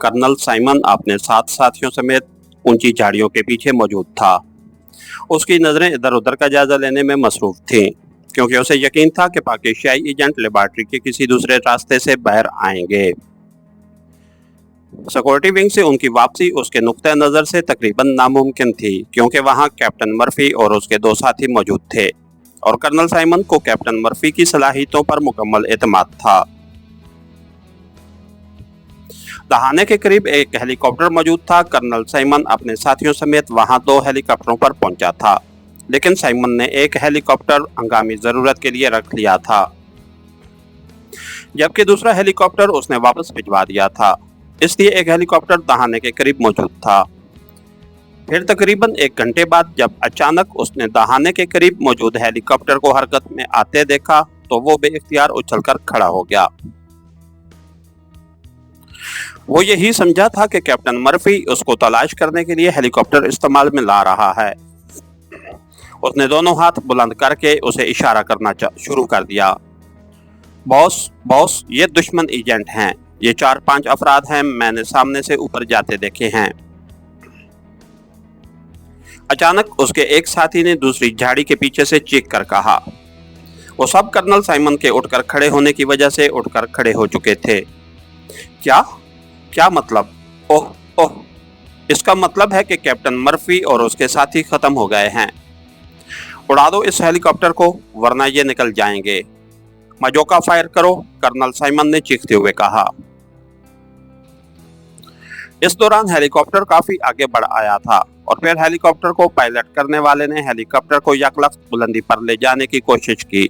Colonel Simon अपने 7 साथियों समेत ऊंची झाड़ियों के पीछे मौजूद था। उसकी नजरें इधर उधर का जायजा लेने में मसरूफ थीं, क्योंकि उसे यकीन था कि पाकिस्तानी एजेंट लेबॉर्ट्री के किसी दूसरे रास्ते से बाहर आएंगे। सिक्योरिटी विंग से उनकी वापसी उसके नुक्ते नजर से तकरीबन नामुमकिन थी, क्योंकि वहां कैप्टन मर्फी और उसके 2 साथी मौजूद थे और कर्नल साइमन को कैप्टन मर्फी की सलाहियतों पर मुकम्मल एतमाद था। दहाने के करीब एक हेलीकॉप्टर मौजूद था। कर्नल साइमन अपने साथियों समेत वहां 2 हेलीकॉप्टरों पर पहुंचा था, लेकिन साइमन ने एक हेलीकॉप्टर हंगामी जरूरत के लिए रख लिया था, जबकि दूसरा हेलीकॉप्टर उसने वापस भिजवा दिया था। इसलिए एक हेलीकॉप्टर दहाने के करीब मौजूद था। फिर तकरीबन 1 घंटे बाद जब अचानक उसने दहाने के करीब मौजूद हेलीकॉप्टर को हरकत में आते देखा तो वो बेइख्तियार उछलकर खड़ा हो गया। वो यही समझा था कि कैप्टन मर्फी उसको तलाश करने के लिए हेलीकॉप्टर इस्तेमाल में ला रहा है। उसने दोनों हाथ बुलंद करके उसे इशारा करना शुरू कर दिया। बॉस, बॉस, ये दुश्मन एजेंट हैं। ये 4-5 अफराद हैं, मैंने सामने से ऊपर जाते देखे हैं। अचानक उसके एक साथी ने दूसरी झाड़ी के पीछे से चीख कर कहा। वो सब कर्नल साइमन के उठकर खड़े होने की वजह से उठकर खड़े हो चुके थे। क्या मतलब? ओह ओह, इसका मतलब है कि कैप्टन मर्फी और उसके साथी खत्म हो गए हैं। उड़ा दो इस हेलीकॉप्टर को, वरना ये निकल जाएंगे। मजोका फायर करो, कर्नल साइमन ने चीखते हुए कहा। इस दौरान हेलीकॉप्टर काफी आगे बढ़ आया था और फिर हेलीकॉप्टर को पायलट करने वाले ने हेलीकॉप्टर को यकलख्त बुलंदी पर ले जाने की कोशिश की,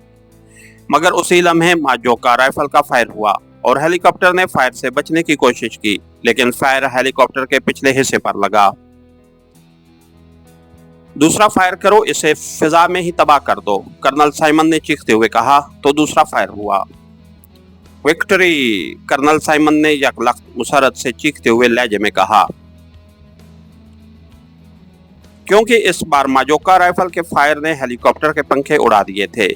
मगर उसी लम्हे माजोका राइफल का फायर हुआ और हेलीकॉप्टर ने फायर से बचने की कोशिश की, लेकिन फायर हेलीकॉप्टर के पिछले हिस्से पर लगा। दूसरा फायर करो, इसे फिजा में ही तबाह कर दो, कर्नल साइमन ने चीखते हुए कहा। तो दूसरा फायर हुआ। विक्ट्री, कर्नल साइमन ने यकलख्त मुसरत से चीखते हुए लहजे में कहा, क्योंकि इस बार माजोका राइफल के फायर ने हेलीकॉप्टर के पंखे उड़ा दिए थे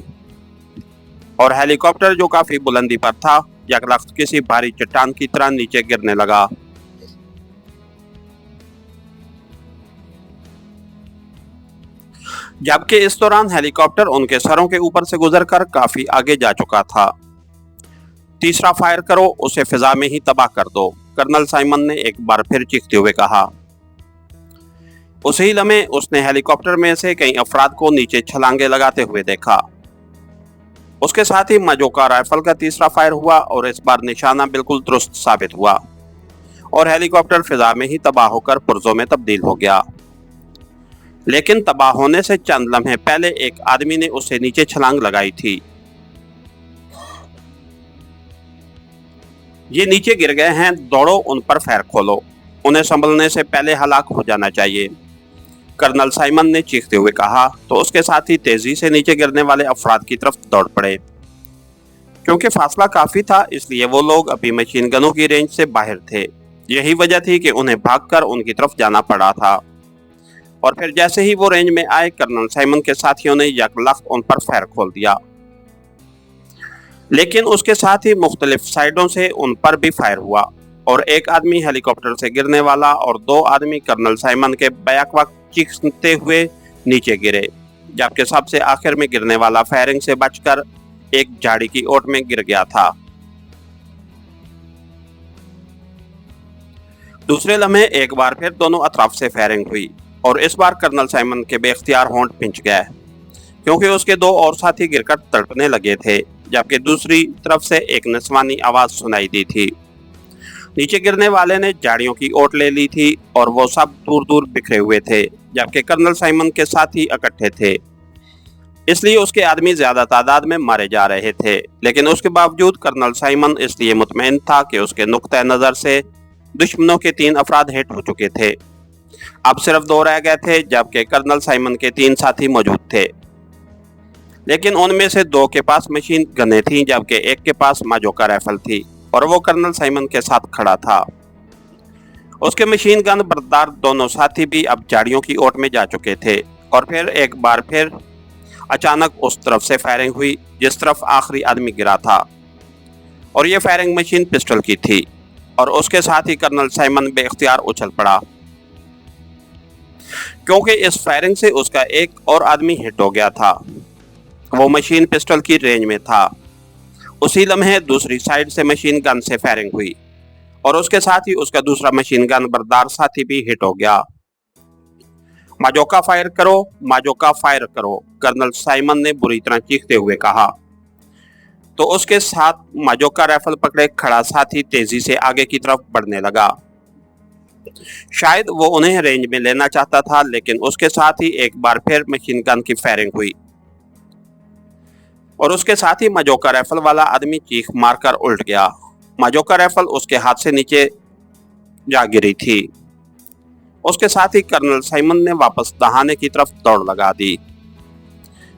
और हेलीकॉप्टर जो काफी बुलंदी पर था यकलख्त किसी भारी चट्टान की तरह नीचे गिरने लगा। जबकि इस दौरान हेलीकॉप्टर उनके सरों के ऊपर से गुजरकर काफी आगे जा चुका था। तीसरा फायर करो, उसे फिजा में ही तबाह कर दो, कर्नल साइमन ने एक बार फिर चीखते हुए कहा। उसी लम्हे उसने हेलीकॉप्टर में से कई अफराद को नीचे छलांगे लगाते हुए देखा। उसके साथ ही माजोका राइफल का तीसरा फायर हुआ और इस बार निशाना बिल्कुल दुरुस्त साबित हुआ और हेलीकॉप्टर फिजा में ही तबाह होकर पुर्जों में तब्दील हो गया। लेकिन तबाह होने से चंद लम्हे पहले एक आदमी ने उसे नीचे छलांग लगाई थी। ये नीचे गिर गए हैं, दौड़ो, उन पर फायर खोलो, उन्हें संभलने से पहले हलाक हो जाना चाहिए, कर्नल साइमन ने चीखते हुए कहा। तो उसके साथ ही तेजी से नीचे गिरने वाले अफराद की तरफ दौड़ पड़े। क्योंकि फासला काफी था, इसलिए वो लोग अभी मशीन गनों की रेंज से बाहर थे। यही वजह थी कि उन्हें भागकर उनकी तरफ जाना पड़ा था। और फिर जैसे ही वो रेंज में आए, कर्नल साइमन के साथियों ने यकलख्त उन पर फायर खोल दिया, लेकिन उसके साथ ही मुख्तलिफ साइडों से उन पर भी फायर हुआ और एक आदमी हेलीकॉप्टर से गिरने वाला और 2 आदमी कर्नल साइमन के बैक वक्त चीखते हुए नीचे गिरे, जबकि सबसे आखिर में गिरने वाला फायरिंग से बचकर एक झाड़ी की ओट में गिर गया था। दूसरे लम्हे एक बार फिर दोनों अतराफ से फायरिंग हुई और इस बार कर्नल साइमन के बेख्तियार होंठ पिंच गए, क्योंकि उसके 2 और साथी गिरकर तड़पने लगे थे, जबकि दूसरी तरफ से एक नस्वानी आवाज सुनाई दी थी। नीचे गिरने वाले ने झाड़ियों की ओट ले ली थी और वो सब दूर दूर बिखरे हुए थे, जबकि कर्नल साइमन के साथी इकट्ठे थे, इसलिए उसके आदमी ज्यादा तादाद में मारे जा रहे थे। लेकिन उसके बावजूद कर्नल साइमन इसलिए मुतमईन था कि उसके नुक्ते नजर से दुश्मनों के 3 अफराद हिट हो चुके थे। अब सिर्फ 2 रह गए थे, जबकि कर्नल साइमन के 3 साथी मौजूद थे, लेकिन उनमें से 2 के पास मशीन गनें थीं, जबकि एक के पास माजोका राइफल थी और वो कर्नल साइमन के साथ खड़ा था। उसके मशीन गन बरदार दोनों साथी भी अब झाड़ियों की ओट में जा चुके थे और फिर एक बार फिर अचानक उस तरफ से फायरिंग हुई, जिस तरफ आखिरी आदमी गिरा था, और ये फायरिंग मशीन पिस्टल की थी। और उसके साथ ही कर्नल साइमन बेख्तियार उछल पड़ा, क्योंकि इस फायरिंग से उसका एक और आदमी हिट हो गया था। वो मशीन पिस्टल की रेंज में था। उसी लम्हे दूसरी साइड से मशीन गन से फायरिंग हुई और उसके साथ ही उसका दूसरा मशीन गन बरदार साथी भी हिट हो गया। माजोका फायर करो, माजोका फायर करो, कर्नल साइमन ने बुरी तरह चीखते हुए कहा। तो उसके साथ माजोका राइफल पकड़े खड़ा साथी तेजी से आगे की तरफ बढ़ने लगा। शायद वो उन्हें रेंज में लेना चाहता था, लेकिन उसके साथ ही एक बार फिर मशीन गन की फायरिंग हुई और उसके साथ ही माजोका राइफल वाला आदमी चीख मारकर उल्ट गया। माजोका राइफल उसके हाथ से नीचे जा गिरी थी। उसके साथ ही कर्नल साइमन ने वापस दहाने की तरफ दौड़ लगा दी।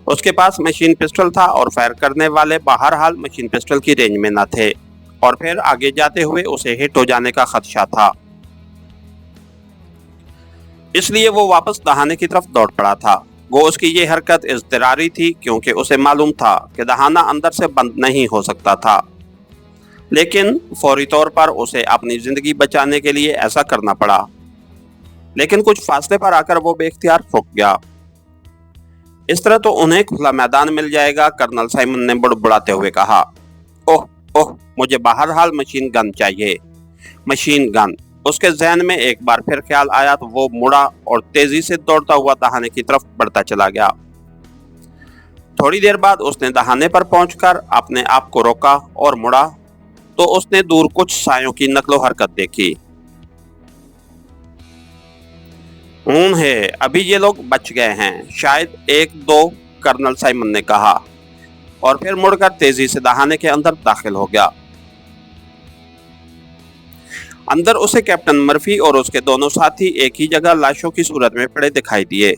उसके पास मशीन पिस्टल था और फायर करने वाले बहरहाल मशीन पिस्टल की रेंज में न थे और फिर आगे जाते हुए उसे हिट हो जाने का खदशा था। इसलिए वो वापस दहाने की तरफ दौड़ पड़ा था। वो उसकी ये हरकत इज़्तिरारी थी, क्योंकि उसे मालूम था कि दहाना अंदर से बंद नहीं हो सकता था, लेकिन फौरी तौर पर उसे अपनी जिंदगी बचाने के लिए ऐसा करना पड़ा। लेकिन कुछ फासले पर आकर वो बेख्तियार रुक गया। इस तरह तो उन्हें खुला मैदान मिल जाएगा, कर्नल साइमन ने बुड़बुड़ाते हुए कहा। ओह ओह, मुझे बहरहाल मशीन गन चाहिए, मशीन गन। उसके जहन में एक बार फिर ख्याल आया तो वो मुड़ा और तेजी से दौड़ता हुआ दहाने की तरफ बढ़ता चला गया। थोड़ी देर बाद उसने दहाने पर पहुंचकर अपने आप को रोका और मुड़ा तो उसने दूर कुछ सायों की नकलो हरकत देखी। है, अभी ये लोग बच गए हैं, शायद एक दो, कर्नल साइमन ने कहा और फिर मुड़कर तेजी से दहाने के अंदर दाखिल हो गया। अंदर उसे कैप्टन मर्फी और उसके दोनों साथी एक ही जगह लाशों की सूरत में पड़े दिखाई दिए,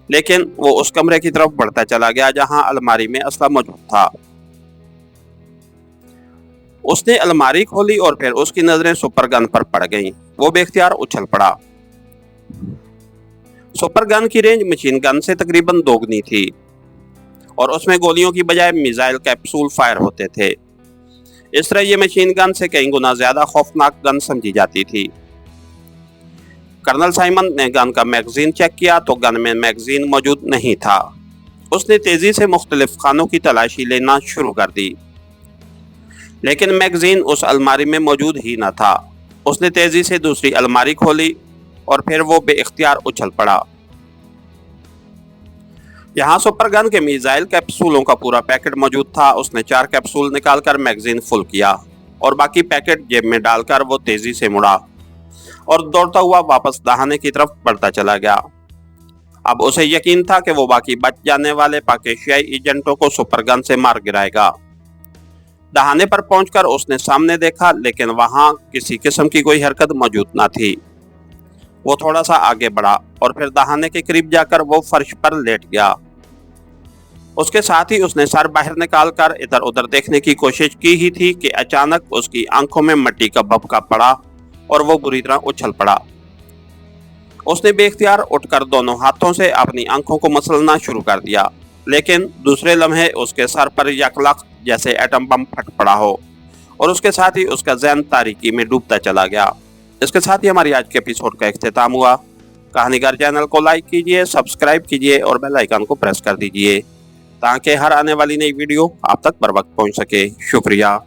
लेकिन वो उस कमरे की तरफ बढ़ता चला गया जहां अलमारी में असला मौजूद था। उसने अलमारी खोली और फिर उसकी नजरें सुपर गन पर पड़ गईं। वो बेख्तियार उछल पड़ा। सुपर गन की रेंज मशीन गन से तकरीबन दोगुनी थी और उसमें गोलियों की बजाय मिसाइल कैप्सूल फायर होते थे। इस तरह ये मशीन गन से कई गुना ज्यादा खौफनाक गन समझी जाती थी। कर्नल साइमन ने गन का मैगजीन चेक किया तो गन में मैगजीन मौजूद नहीं था। उसने तेजी से मुख्तलिफ खानों की तलाशी लेना शुरू कर दी, लेकिन मैगजीन उस अलमारी में मौजूद ही न था। उसने तेजी से दूसरी अलमारी खोली और फिर वो बेइख्तियार उछल पड़ा। यहाँ सुपर गन के मिसाइल कैप्सूलों का पूरा पैकेट मौजूद था। उसने 4 कैप्सूल निकालकर मैगजीन फुल किया और बाकी पैकेट जेब में डालकर वो तेजी से मुड़ा और दौड़ता हुआ वापस दहाने की तरफ बढ़ता चला गया। अब उसे यकीन था कि वो बाकी बच जाने वाले पाकिस्तानी एजेंटों को सुपर गन से मार गिराएगा। दहाने पर पहुंचकर उसने सामने देखा, लेकिन वहां किसी किस्म की कोई हरकत मौजूद न थी। वो थोड़ा सा आगे बढ़ा और फिर दहाने के करीब जाकर वो फर्श पर लेट गया। उसके साथ ही उसने सर बाहर निकालकर इधर उधर देखने की कोशिश की ही थी कि अचानक उसकी आंखों में मिट्टी का भभका पड़ा और वो बुरी तरह उछल पड़ा। उसने बेख्तियार उठकर दोनों हाथों से अपनी आंखों को मसलना शुरू कर दिया, लेकिन दूसरे लम्हे उसके सर पर यकलक जैसे एटम बम फट पड़ा हो और उसके साथ ही उसका ज़हन तारीकी में डूबता चला गया। इसके साथ ही हमारी आज के एपिसोड का इख्तिताम हुआ। कहानीगर चैनल को लाइक कीजिए, सब्सक्राइब कीजिए और बेल आइकन को प्रेस कर दीजिए ताकि हर आने वाली नई वीडियो आप तक बर वक्त पहुंच सके। शुक्रिया।